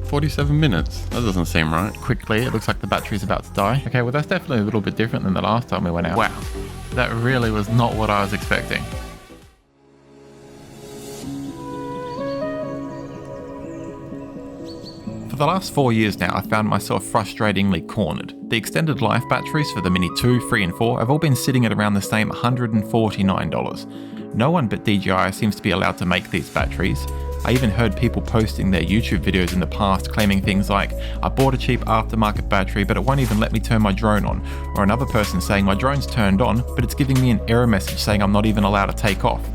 47 minutes. That doesn't seem right. Quickly, it looks like the battery's about to die. Okay, well that's definitely a little bit different than the last time we went out. Wow, that really was not what I was expecting. For the last 4 years now, I've found myself frustratingly cornered. The extended life batteries for the Mini 2, 3 and 4 have all been sitting at around the same $149. No one but DJI seems to be allowed to make these batteries. I even heard people posting their YouTube videos in the past claiming things like, I bought a cheap aftermarket battery but it won't even let me turn my drone on, or another person saying my drone's turned on but it's giving me an error message saying I'm not even allowed to take off.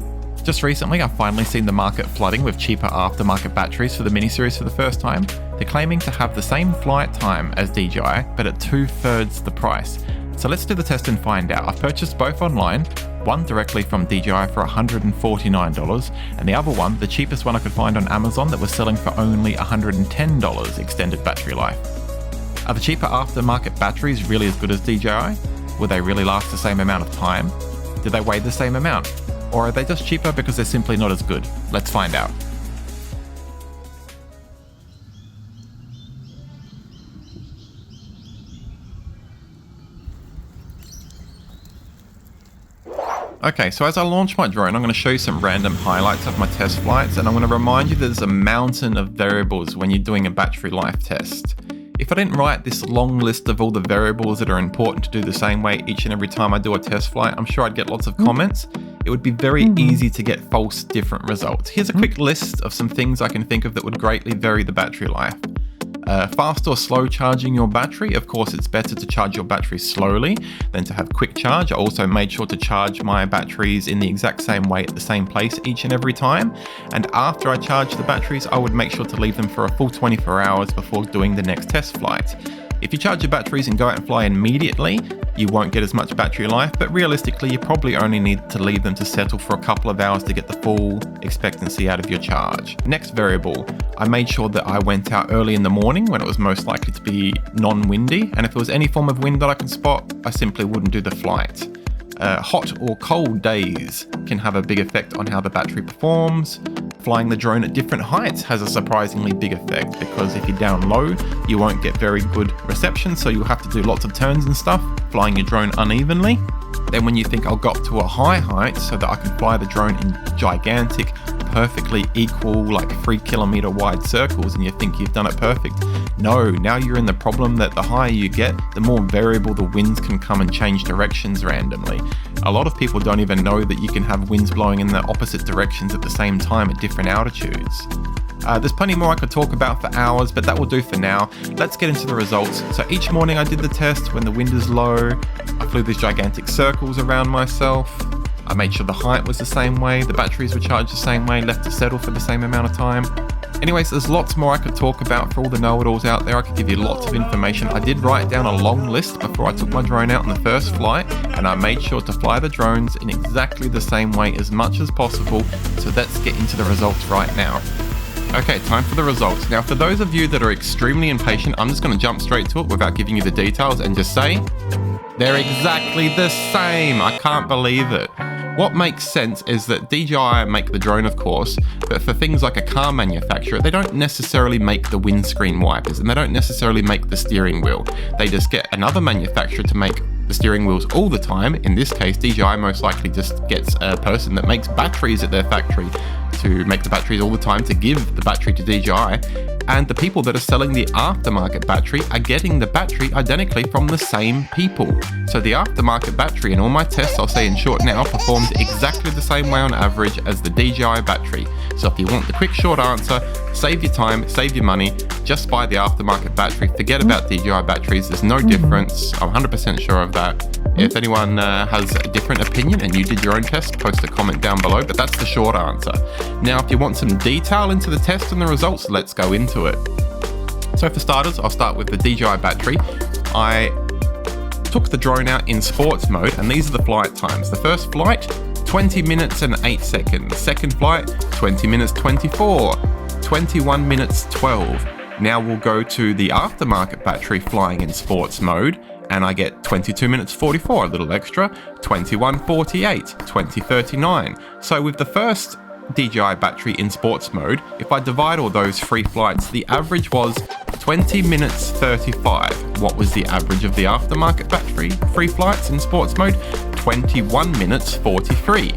Just recently I've finally seen the market flooding with cheaper aftermarket batteries for the mini series for the first time. They're claiming to have the same flight time as DJI but at 2/3 the price. So let's do the test and find out. I've purchased both online, one directly from DJI for $149 and the other one, the cheapest one I could find on Amazon, that was selling for only $110 extended battery life. Are the cheaper aftermarket batteries really as good as DJI? Will they really last the same amount of time? Do they weigh the same amount? Or are they just cheaper because they're simply not as good? Let's find out. Okay, so as I launch my drone, I'm going to show you some random highlights of my test flights, and I'm going to remind you that there's a mountain of variables when you're doing a battery life test. If I didn't write this long list of all the variables that are important to do the same way each and every time I do a test flight, I'm sure I'd get lots of comments. It would be very easy to get false different results. Here's a quick list of some things I can think of that would greatly vary the battery life. Fast or slow charging your battery. Of course, it's better to charge your battery slowly than to have quick charge. I also made sure to charge my batteries in the exact same way at the same place each and every time. And after I charge the batteries, I would make sure to leave them for a full 24 hours before doing the next test flight. If you charge your batteries and go out and fly immediately, you won't get as much battery life, but realistically, you probably only need to leave them to settle for a couple of hours to get the full expectancy out of your charge. Next variable, I made sure that I went out early in the morning when it was most likely to be non-windy, and if there was any form of wind that I can spot, I simply wouldn't do the flight. Hot or cold days can have a big effect on how the battery performs. Flying the drone at different heights has a surprisingly big effect, because if you're down low, you won't get very good reception, so you'll have to do lots of turns and stuff, flying your drone unevenly. Then when you think I'll go up to a high height so that I can fly the drone in gigantic, perfectly equal, like 3 kilometer wide circles, and you think you've done it perfect. No, now you're in the problem that the higher you get, the more variable the winds can come and change directions randomly. A lot of people don't even know that you can have winds blowing in the opposite directions at the same time at different altitudes. There's plenty more I could talk about for hours, but that will do for now. Let's get into the results. So each morning I did the test when the wind is low. I flew these gigantic circles around myself. I made sure the height was the same way, the batteries were charged the same way, left to settle for the same amount of time. Anyways, there's lots more I could talk about for all the know-it-alls out there. I could give you lots of information. I did write down a long list before I took my drone out on the first flight, and I made sure to fly the drones in exactly the same way as much as possible. So let's get into the results right now. Okay, time for the results. Now, for those of you that are extremely impatient, I'm just going to jump straight to it without giving you the details and just say, they're exactly the same. I can't believe it. What makes sense is that DJI make the drone, of course, but for things like a car manufacturer, they don't necessarily make the windscreen wipers and they don't necessarily make the steering wheel. They just get another manufacturer to make the steering wheels all the time. In this case, DJI most likely just gets a person that makes batteries at their factory to make the batteries all the time to give the battery to DJI. And the people that are selling the aftermarket battery are getting the battery identically from the same people. So the aftermarket battery, in all my tests, I'll say in short now, performs exactly the same way on average as the DJI battery. So if you want the quick short answer, save your time, save your money, just buy the aftermarket battery. Forget about DJI batteries, there's no difference. I'm 100% sure of that. If anyone has a different opinion and you did your own test, post a comment down below, but that's the short answer. Now, if you want some detail into the test and the results, let's go into it. So for starters, I'll start with the DJI battery. I took the drone out in sports mode, and these are the flight times. The first flight, 20 minutes and 8 seconds. Second flight, 20 minutes 24, 21 minutes 12. Now we'll go to the aftermarket battery flying in sports mode, and I get 22 minutes 44, a little extra, 21:48, 20:39. So with the first DJI battery in sports mode, if I divide all those free flights, the average was 20 minutes 35. What was the average of the aftermarket battery free flights in sports mode? 21 minutes 43.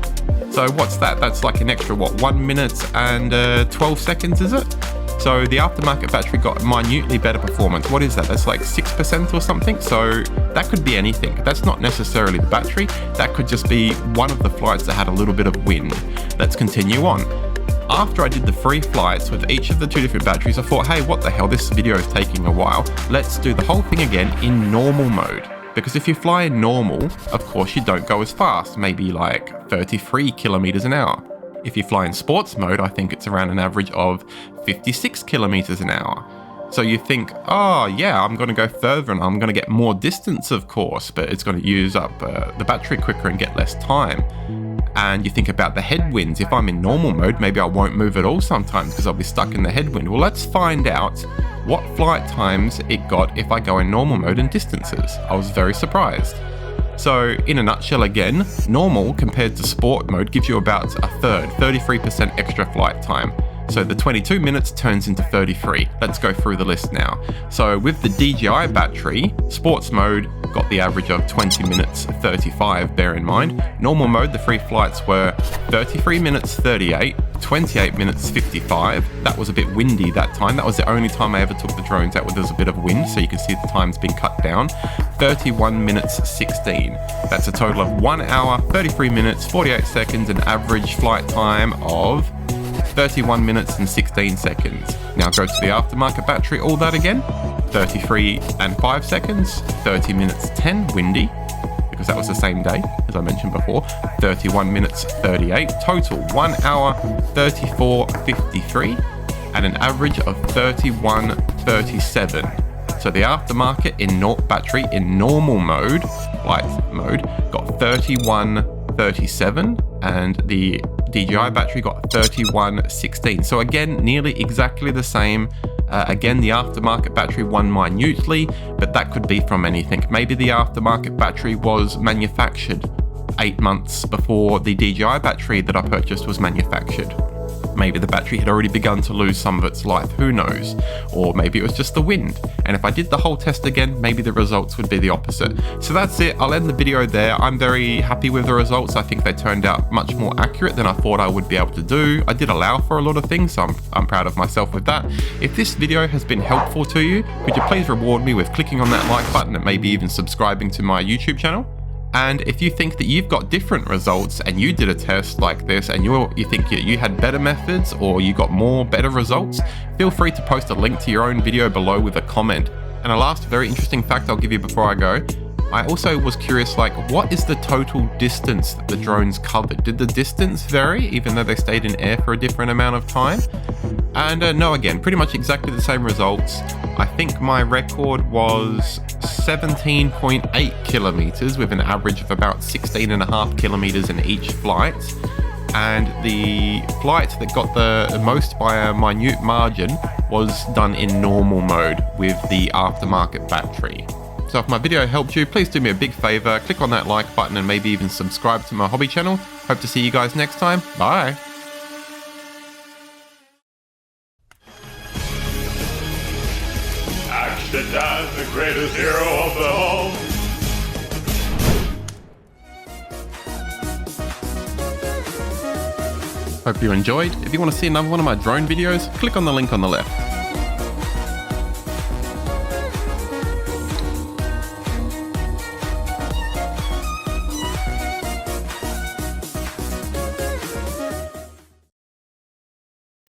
So what's that? That's like an extra, 1 minute and 12 seconds, is it? So the aftermarket battery got minutely better performance. What is that? That's like 6% or something. So that could be anything. That's not necessarily the battery. That could just be one of the flights that had a little bit of wind. Let's continue on. After I did the free flights with each of the 2 different batteries, I thought, hey, what the hell? This video is taking a while. Let's do the whole thing again in normal mode. Because if you fly in normal, of course you don't go as fast, maybe like 33 kilometers an hour. If you fly in sports mode, I think it's around an average of 56 kilometers an hour. So you think, oh yeah, I'm going to go further and I'm going to get more distance, of course, but it's going to use up the battery quicker and get less time. And you think about the headwinds. If I'm in normal mode, maybe I won't move at all sometimes because I'll be stuck in the headwind. Well, let's find out what flight times it got if I go in normal mode and distances. I was very surprised. So in a nutshell again, normal compared to sport mode gives you about a third, 33% extra flight time. So the 22 minutes turns into 33. Let's go through the list now. So with the DJI battery, sports mode got the average of 20 minutes 35, bear in mind. Normal mode, the free flights were 33 minutes 38, 28 minutes 55. That was a bit windy that time. That was the only time I ever took the drones out where there was a bit of wind, so you can see the time's been cut down. 31 minutes 16. That's a total of 1 hour, 33 minutes, 48 seconds, an average flight time of 31 minutes and 16 seconds. Now go to the aftermarket battery, all that again. 33 and 5 seconds, 30 minutes 10, windy, because that was the same day, as I mentioned before. 31 minutes 38, total 1 hour, 34, 53, and an average of 31, 37. So the aftermarket in battery in normal mode, flight mode, got 31, 37, and the DJI battery got 31, 16. So again, nearly exactly the same. Again, the aftermarket battery won minutely, but that could be from anything. Maybe the aftermarket battery was manufactured 8 months before the DJI battery that I purchased was manufactured. Maybe the battery had already begun to lose some of its life, who knows? Or maybe it was just the wind. And if I did the whole test again, maybe the results would be the opposite. So that's it, I'll end the video there. I'm very happy with the results. I think they turned out much more accurate than I thought I would be able to do. I did allow for a lot of things, so I'm proud of myself with that. If this video has been helpful to you, could you please reward me with clicking on that like button and maybe even subscribing to my YouTube channel? And if you think that you've got different results and you did a test like this and you think you had better methods or you got better results, feel free to post a link to your own video below with a comment. And a last very interesting fact I'll give you before I go. I also was curious, like, what is the total distance that the drones covered? Did the distance vary even though they stayed in air for a different amount of time? And no, again, pretty much exactly the same results. I think my record was 17.8 kilometers with an average of about 16.5 kilometers in each flight. And the flight that got the most by a minute margin was done in normal mode with the aftermarket battery. So if my video helped you, please do me a big favor, click on that like button and maybe even subscribe to my hobby channel. Hope to see you guys next time. Bye. ActionDan, the greatest hero of them all. Hope you enjoyed. If you want to see another one of my drone videos, click on the link on the left.